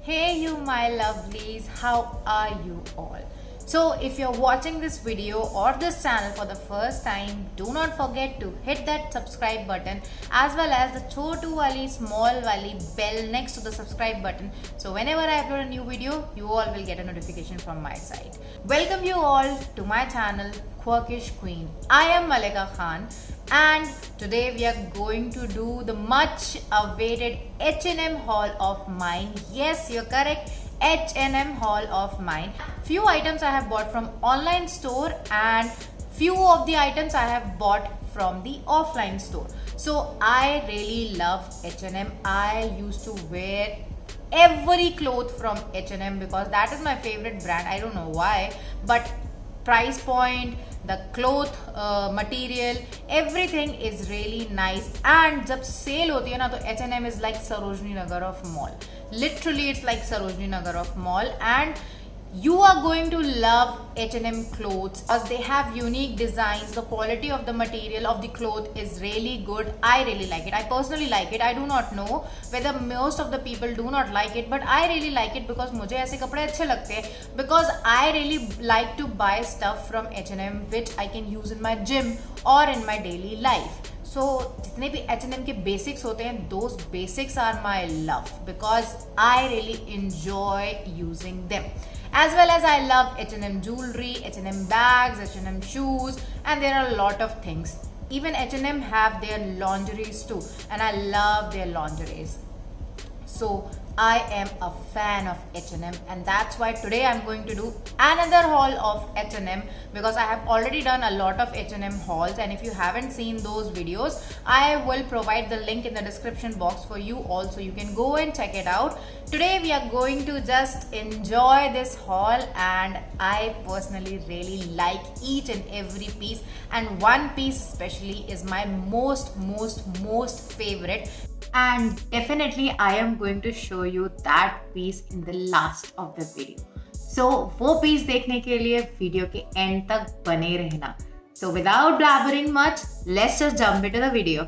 Hey you my lovelies, how are you all? So if you're watching this video or this channel for the first time, do not forget to hit that subscribe button as well as the chotu wali small wali bell next to the subscribe button. So whenever I upload a new video, you all will get a notification from my side. Welcome you all to my channel Quirkish Queen. I am Malika Khan and today we are going to do the much awaited H&M haul of mine. Yes, you're correct. H&M haul of mine. Few items I have bought from online store and few of the items I have bought from the offline store. So I really love H&M. I used to wear every cloth from H&M because that is my favorite brand. I don't know why, but price point, the cloth material, everything is really nice. And जब sale होती है ना तो H&M is like Sarojini Nagar of mall. Literally it's like Sarojini Nagar of mall, and you are going to love H&M clothes as they have unique designs. The quality of the material of the cloth is really good. I really like it. I personally like it. I do not know whether most of the people do not like it, but I really like it because मुझे ऐसे कपड़े अच्छे लगते हैं. Because I really like to buy stuff from H&M which I can use in my gym or in my daily life. So जितने भी H&M के basics होते हैं, those basics are my love because I really enjoy using them. As well as I love H&M jewelry, H&M bags, H&M shoes, and there are a lot of things. Even H&M have their lingeries too, and I love their lingeries. So I am a fan of H&M, and that's why today I'm going to do another haul of H&M because I have already done a lot of H&M hauls, and if you haven't seen those videos, I will provide the link in the description box for you also. You can go and check it out. Today we are going to just enjoy this haul, and I personally really like each and every piece, and one piece especially is my most favorite. And definitely I am going to show you that piece in the last of the video. So वो piece देखने के लिए video के end तक बने रहना. So without blabbering much, let's just jump into the video.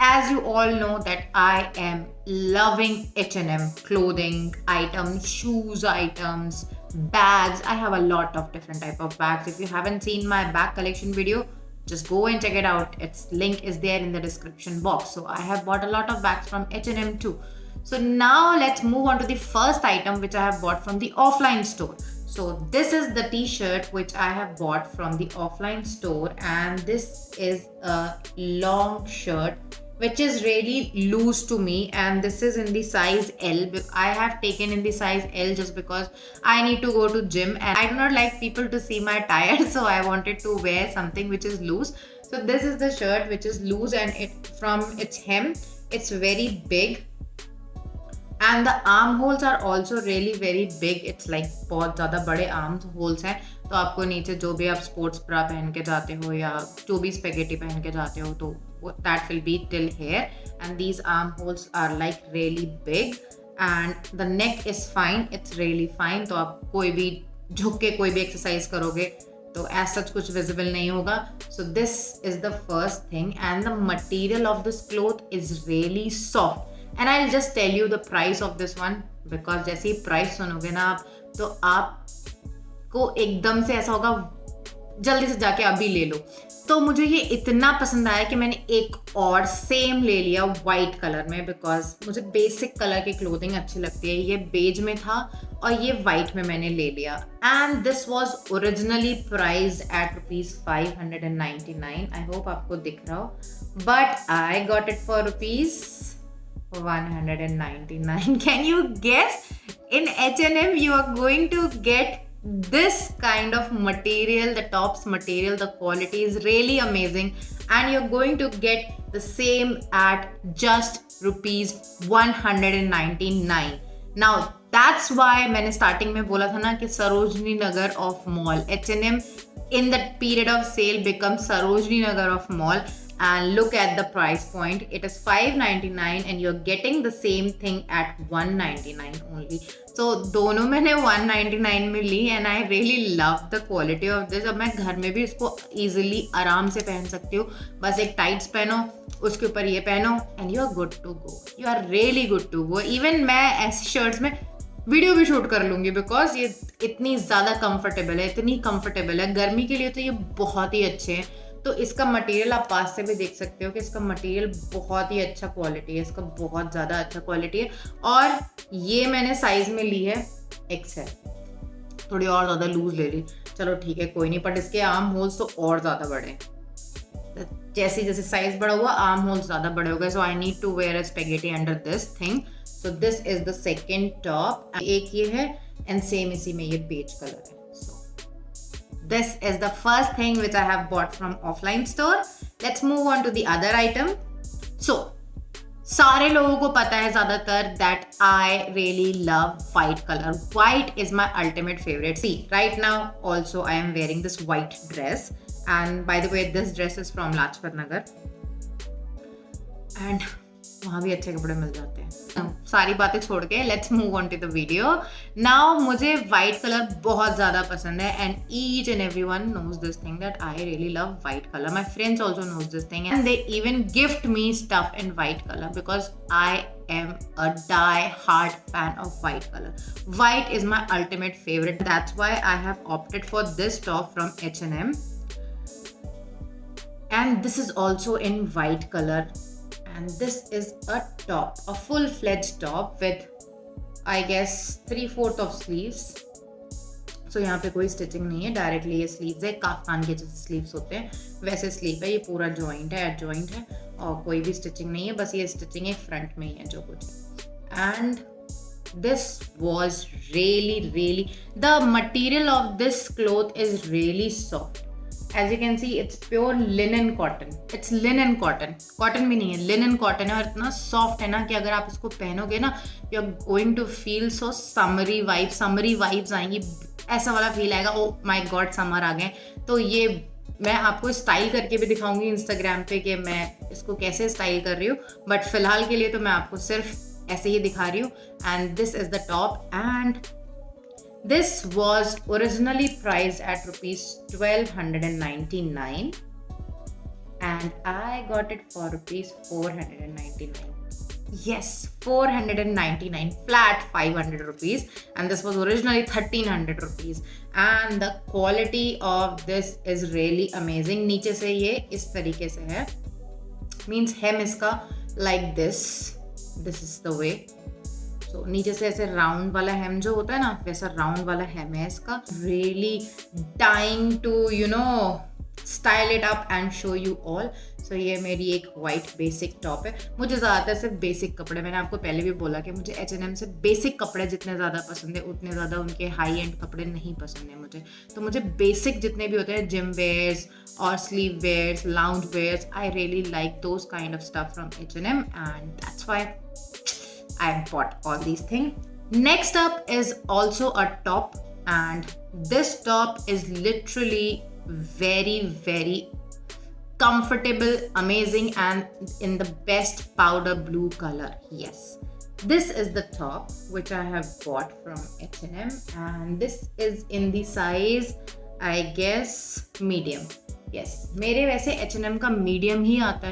As you all know that I am loving H&M clothing items, shoes items, bags. I have a lot of different type of bags. If you haven't seen my bag collection video, just go and check it out. Its link is there in the description box. So I have bought a lot of bags from H&M too. So now let's move on to the first item which I have bought from the offline store. So this is the t-shirt which I have bought from the offline store, and this is a long shirt which is really loose to me, and this is in the size L. I have taken in the size L just because I need to go to gym and I do not like people to see my tires, so I wanted to wear something which is loose. So this is the shirt which is loose, and it from its hem it's very big, and the armholes are also really very big. It's like बहुत ज़्यादा बड़े armholes हैं, तो आपको नीचे जो भी आप sports bra पहन के जाते हो या जो भी spaghetti पहन के जाते हो तो that will be till here, and these armholes are like really big, and the neck is fine. It's really fine. तो आप कोई भी झुक के कोई भी exercise करोगे तो as such कुछ visible नहीं होगा. So this is the first thing, and the material of this cloth is really soft. And I'll just tell you the price of this one because जैसे ही price सुनोगे ना आप तो आपको एकदम से ऐसा होगा जल्दी से जाके अभी ले लो. तो मुझे ये इतना पसंद आया कि मैंने एक और सेम ले लिया वाइट कलर में बिकॉज मुझे बेसिक कलर की क्लोथिंग अच्छी लगती है. ये बेज में था और ये वाइट में मैंने ले लिया, and this was originally priced eight ₹599. I hope आपको दिख रहा हो, but I got it for ₹199. Can you guess? In H&M you are going to get this kind of material, the tops material, the quality is really amazing, and you're going to get the same at just ₹199. Now that's why मैंने starting में बोला था ना कि Sarojini Nagar of mall. H&M in that period of sale becomes Sarojini Nagar of mall. And look at the price point. It is $599 and you're getting the same thing at $199 only. So दोनों मैंने 199 में ली, and I really love the quality of this. अब मैं घर में भी इसको easily आराम से पहन सकती हूँ. बस एक टाइट्स पहनो, उसके ऊपर ये पहनो and you are good to go, you are really good to go. Even मैं ऐसी शर्ट्स में वीडियो भी शूट कर लूंगी बिकॉज ये इतनी ज़्यादा कंफर्टेबल है, इतनी कंफर्टेबल है। गर्मी के लिए तो ये बहुत ही अच्छे हैं। तो इसका मटेरियल आप पास से भी देख सकते हो कि इसका मटेरियल बहुत ही अच्छा क्वालिटी है, इसका बहुत ज़्यादा अच्छा क्वालिटी है। और ये मैंने साइज में ली है एक्सेल, थोड़ी और ज़्यादा लूज ले ली, चलो ठीक है कोई नहीं, बट इसके आर्म होल्स तो और ज़्यादा बड़े हैं। जैसे जैसे साइज बड़ा हुआ आर्म होल्स ज़्यादा बड़े हो गए। So I need to wear a spaghetti under this thing. So this is the second top. एक ये है एंड सेम इसी में ये बेज कलर है। This is the first thing which I have bought from offline store. Let's move on to the other item. So, सारे लोगों को पता है ज़्यादातर that I really love white color. White is my ultimate favorite. See, right now also I am wearing this white dress. And by the way, this dress is from Lajpat Nagar. And वहाँ भी अच्छे कपड़े मिल जाते हैं। सारी बातें छोड़ के let's move on to the video now. मुझे वाइट कलर बहुत ज़्यादा पसंद है and each and everyone knows this thing that I really love white colour. My friends also knows this thing and they even gift me stuff in white colour because I am a die-hard fan of white color. White is my ultimate favorite. That's why I have opted for this top from H&M. And this is also in white color. And this is a top, a full-fledged top with I guess 3/4 of sleeves. So यहाँ पे कोई stitching नहीं है, directly ये sleeves है, kaftan के जैसे sleeves होते हैं वैसे स्लीव है। ये पूरा जॉइंट है, एड जॉइंट है और कोई भी स्टिचिंग नहीं है, बस ये स्टिचिंग एक फ्रंट में ही है जो कुछ है। And this was really the material of this cloth is really soft. As you can see, it's pure linen cotton. It's linen cotton. Cotton भी नहीं है, linen cotton है और इतना soft है ना कि अगर आप इसको पहनोगे ना, you are going to feel so summery vibes आएंगी, ऐसा वाला फील आएगा। Oh my God, summer आ गए। तो ये मैं आपको स्टाइल करके भी दिखाऊंगी इंस्टाग्राम पे कि मैं इसको कैसे स्टाइल कर रही हूँ, बट फिलहाल के लिए तो मैं आपको सिर्फ ऐसे ही दिखा रही हूँ। And this is the top and this was originally priced at rupees 1299 and I got it for rupees 499. Yes, 499 flat 500 rupees and this was originally 1300 rupees and the quality of this is really amazing. नीचे से ये इस तरीके से है, means hem इसका like this is the way. So, नीचे से ऐसे राउंड वाला हेम जो होता है ना, वैसा राउंड वाला हेम है इसका। Really time to style it up and show you all. So ये मेरी एक वाइट बेसिक टॉप है। मुझे ज़्यादातर सिर्फ बेसिक कपड़े, मैंने आपको पहले भी बोला कि मुझे H&M से बेसिक कपड़े जितने ज़्यादा पसंद है उतने ज़्यादा उनके हाई एंड कपड़े नहीं पसंद है मुझे। तो मुझे बेसिक जितने भी होते हैं, जिम वेयर्स और sleeve wears, lounge wears, I really like those kind of stuff from H&M and that's why I bought all these things. Next up is also a top and this top is literally very comfortable, amazing and in the best powder blue color. Yes, this is the top which I have bought from H&M and this is in the size I guess medium. Yes, मेरे वैसे H&M का medium ही आता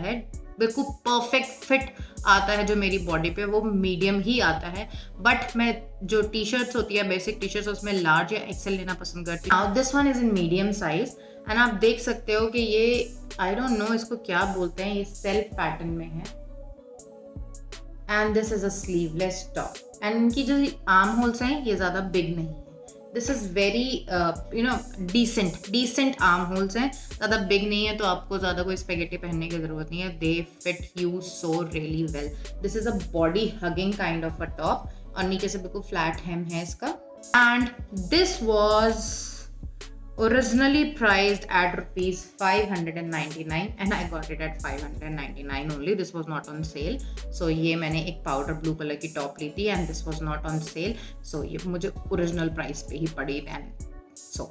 है, बिल्कुल perfect fit आता है जो मेरी बॉडी पे, वो मीडियम ही आता है। बट मैं जो टी शर्ट्स होती है, बेसिक टी शर्ट्स, उसमें लार्ज या एक्सेल लेना पसंद करती हूँ। Now this one is in medium size and आप देख सकते हो कि ये आई डोंट नो इसको क्या बोलते हैं, ये सेल्फ पैटर्न में है and this is a sleeveless top and इनकी जो आर्म होल्स हैं ये ज़्यादा बिग नहीं है। This is very decent armholes हैं, ज़्यादा बिग नहीं है, तो आपको ज़्यादा कोई स्पेगेटी पहनने की ज़रूरत नहीं है। दे fit you so really well. This is a body hugging kind of a top और नीचे से बिल्कुल फ्लैट हेम है इसका। And this was originally priced at rupees 599 and I got it at 599 only. This was not on sale. So ये मैंने एक powder blue colour की टॉप ली थी and this was not on sale. So ये मुझे original price पे ही पड़ी and so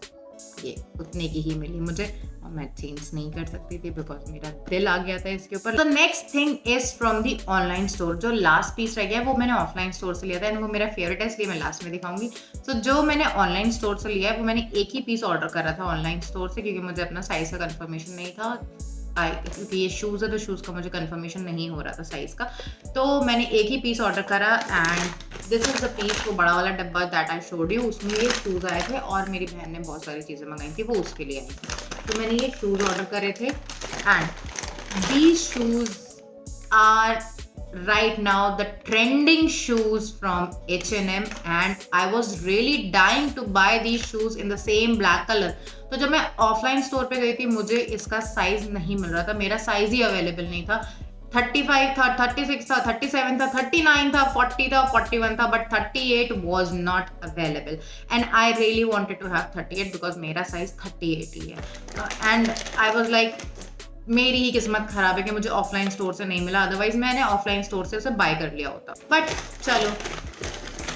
ये उतने की ही मिली मुझे और मैं चेंज नहीं कर सकती थी बिकॉज मेरा दिल आ गया था इसके ऊपर। The next thing is from the online store. जो लास्ट पीस रह गया वो मैंने ऑफलाइन स्टोर से लिया था एंड वो मेरा फेवरेट है, इसलिए मैं लास्ट में दिखाऊंगी। सो जो मैंने ऑनलाइन स्टोर से लिया है वो मैंने एक ही पीस ऑर्डर करा था ऑनलाइन स्टोर से क्योंकि मुझे अपना साइज का कंफर्मेशन नहीं था। क्योंकि ये शूज़ है तो शूज़ का मुझे कंफर्मेशन नहीं हो रहा था साइज़ का, तो मैंने एक ही पीस ऑर्डर करा and this is the piece, वो बड़ा वाला डब्बा दैट आई शोड यू, उसमें ये शूज़ आए थे और मेरी बहन ने बहुत सारी चीज़ें मंगाई थी, वो उसके लिए आई थी। तो मैंने ये शूज़ ऑर्डर करे थे and these shoes are right now the trending shoes from H&M and I was really dying to buy these shoes in the same black color. तो जब मैं ऑफलाइन स्टोर पे गई थी मुझे इसका साइज नहीं मिल रहा था, मेरा साइज ही अवेलेबल नहीं था। 35 था, 36 था, 37 था, 39 था, 40 था, 41 था, but 38 was not available and I really wanted to have 38 because मेरा साइज 38 ही है and I was like मेरी ही किस्मत खराब है कि मुझे ऑफलाइन स्टोर से नहीं मिला, अदरवाइज मैंने ऑफलाइन स्टोर से उसे बाय कर लिया होता। बट चलो,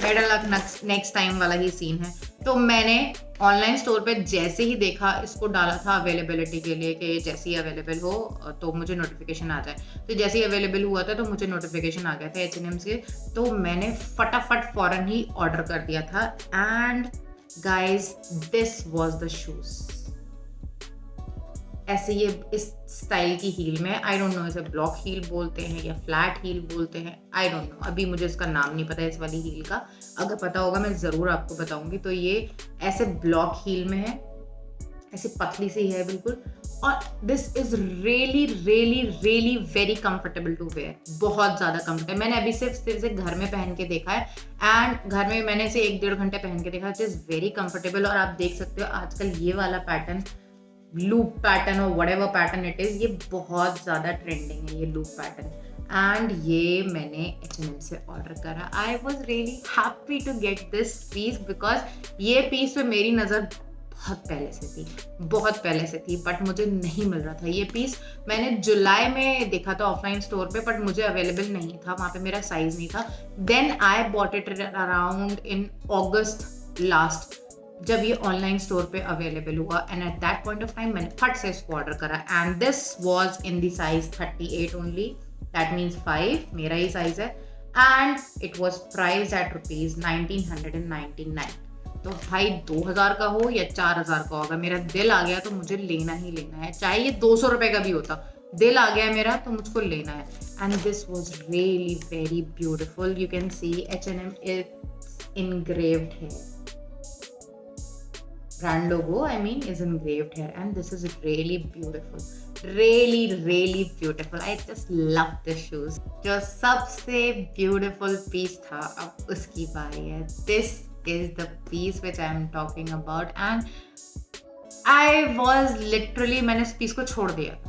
बेटर लक नेक्स्ट टाइम वाला ही सीन है। तो मैंने ऑनलाइन स्टोर पे जैसे ही देखा इसको डाला था अवेलेबिलिटी के लिए कि जैसे ही अवेलेबल हो तो मुझे नोटिफिकेशन आ जाए, तो जैसे ही अवेलेबल हुआ था तो मुझे नोटिफिकेशन आ गया था H&M से, तो मैंने फटाफट फौरन ही ऑर्डर कर दिया था and guys this was the shoes. ऐसे ये इस स्टाइल की हील में, आई डोंट नो इसे ब्लॉक हील बोलते हैं या फ्लैट हील बोलते हैं, आई डोंट नो, अभी मुझे इसका नाम नहीं पता है इस वाली हील का, अगर पता होगा मैं ज़रूर आपको बताऊंगी। तो ये ऐसे ब्लॉक हील में है, ऐसे पतली सी है बिल्कुल, और this is really really really very comfortable to wear, बहुत ज़्यादा कंफर्टेबल। मैंने अभी सिर्फ इसे घर में पहन के देखा है एंड घर में मैंने इसे 1-1.5 घंटे पहन के देखा, इट इज़ वेरी कंफर्टेबल। और आप देख सकते हो आजकल ये वाला पैटर्न, लूप पैटर्न और व्हाटएवर पैटर्न इट इज, ये बहुत ज़्यादा ट्रेंडिंग है ये लूप पैटर्न एंड ये मैंने H&M से ऑर्डर करा। I was really happy to get this piece because ये पीस पे मेरी नज़र बहुत पहले से थी बट मुझे नहीं मिल रहा था ये पीस। मैंने जुलाई में देखा था ऑफलाइन स्टोर पे बट मुझे अवेलेबल नहीं था, वहाँ पे मेरा साइज नहीं था। Then I bought it around in August last, जब ये ऑनलाइन स्टोर पे अवेलेबल हुआ and at that point of time मैंने फट से इसको ऑर्डर करा and this was in the size 38 only, that means 5 मेरा ही साइज है and it was priced at ₹1999। तो भाई 2000 का हो या 4000 का होगा, मेरा दिल आ गया तो मुझे लेना ही लेना है, चाहे ये 200 रुपए का भी होता, दिल आ गया मेरा तो मुझको लेना है। And this was really very beautiful, you can see H&M is engraved here, brand logo I mean is engraved here and this is really beautiful, really beautiful. I just love the shoes. जो सबसे beautiful piece था अब उसकी बारी है। This is the piece which I am talking about and I was literally, मैंने इस piece को छोड़ दिया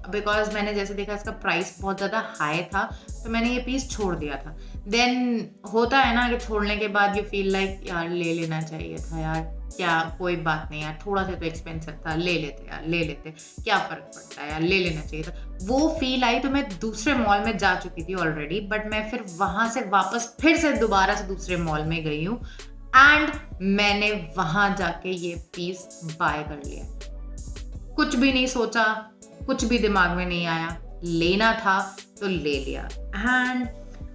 बिकॉज मैंने जैसे देखा इसका प्राइस बहुत ज़्यादा हाई था तो मैंने ये पीस छोड़ दिया था। देन होता है ना कि छोड़ने के बाद यू फील लाइक यार ले लेना चाहिए था यार, क्या कोई बात नहीं यार, थोड़ा सा तो एक्सपेंसिव था, ले लेते यार, ले लेते, क्या फ़र्क पड़ता है यार, ले लेना चाहिए था। वो फील आई तो मैं दूसरे मॉल में जा चुकी थी ऑलरेडी बट मैं फिर वहाँ से वापस फिर से दोबारा से दूसरे मॉल में गई हूँ एंड मैंने वहाँ जाके ये पीस बाय कर लिया। कुछ भी नहीं सोचा, कुछ भी दिमाग में नहीं आया, लेना था तो ले लिया। एंड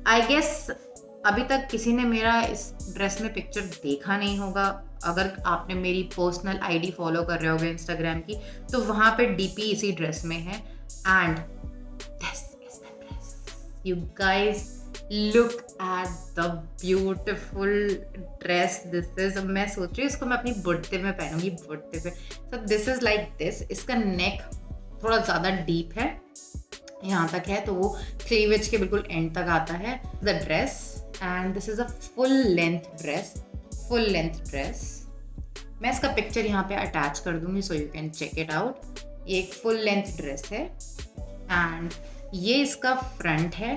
आई गेस अभी तक किसी ने मेरा इस ड्रेस में पिक्चर देखा नहीं होगा। अगर आपने मेरी पर्सनल आईडी फॉलो कर रहे होगे इंस्टाग्राम की तो वहाँ पे डीपी इसी ड्रेस में है and this is the dress. You guys look at the beautiful dress this is. मैं सोच रही हूँ इसको मैं अपनी बर्थडे में पहनूंगी, बर्थडे पे। सो दिस इज लाइक दिस। इसका नेक थोड़ा ज़्यादा डीप है, यहाँ तक है, तो वो क्लीवेज के बिल्कुल एंड तक आता है the dress and this is a full length dress, full length dress. मैं इसका पिक्चर यहाँ पे अटैच कर दूंगी so you can check it out. ये एक फुल लेंथ ड्रेस है एंड ये इसका फ्रंट है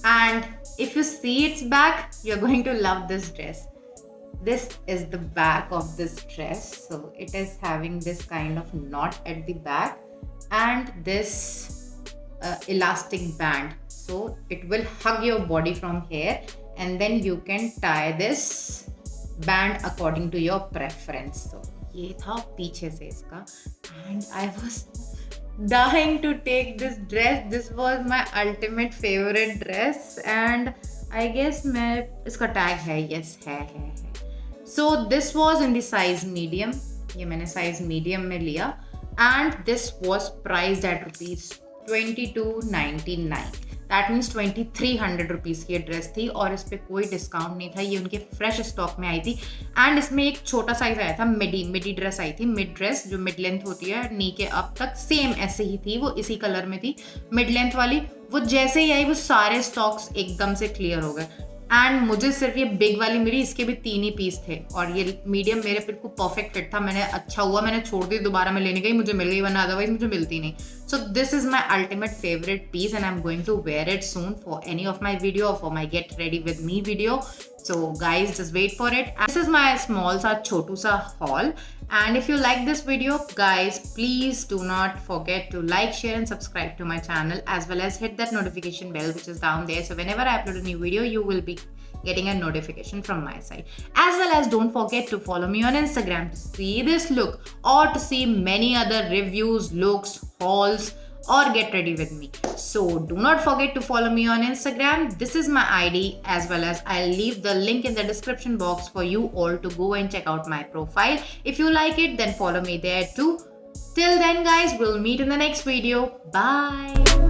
and if you see its back you are going to love this dress. This is the back of this dress, so it is having this kind of knot at the back and this elastic band, so it will hug your body from here and then you can tie this band according to your preference. So ये था पीछे से इसका and I was dying to take this dress. This was my ultimate favorite dress and I guess मैं इसका tag है, yes है। So this was in the size medium, ये मैंने size medium में लिया and this was priced at rupees 2299. That means 2300 rupees की ये ड्रेस थी और इस पर कोई डिस्काउंट नहीं था। ये उनके फ्रेश स्टॉक में आई थी एंड इसमें एक छोटा साइज आया था, मिडी ड्रेस आई थी। मिड ड्रेस जो मिड लेंथ होती है नी के अब तक सेम ऐसे ही थी, वो इसी कलर में थी मिड लेंथ वाली। वो जैसे ही आई वो सारे स्टॉक्स एकदम से क्लियर हो गए एंड मुझे सिर्फ ये बिग वाली मिली, इसके भी 3 ही पीस थे और ये मीडियम मेरे बिल्कुल परफेक्ट फिट था। मैंने अच्छा हुआ मैंने छोड़ दी, दोबारा मैं लेने गई, मुझे मिल गई, वरना अदरवाइज मुझे मिलती नहीं। So this is my ultimate favourite piece and I am going to wear it soon for any of my video, for my get ready with me video. So guys, just wait for it. This is my small sa chotu sa haul, and if you like this video guys, please do not forget to like, share and subscribe to my channel, as well as hit that notification bell which is down there, so whenever I upload a new video you will be getting a notification from my side. As well as don't forget to follow me on Instagram to see this look or to see many other reviews, looks, hauls, or get ready with me. So do not forget to follow me on Instagram. This is my ID, as well as I'll leave the link in the description box for you all to go and check out my profile. If you like it, then follow me there too. Till then guys, we'll meet in the next video. Bye.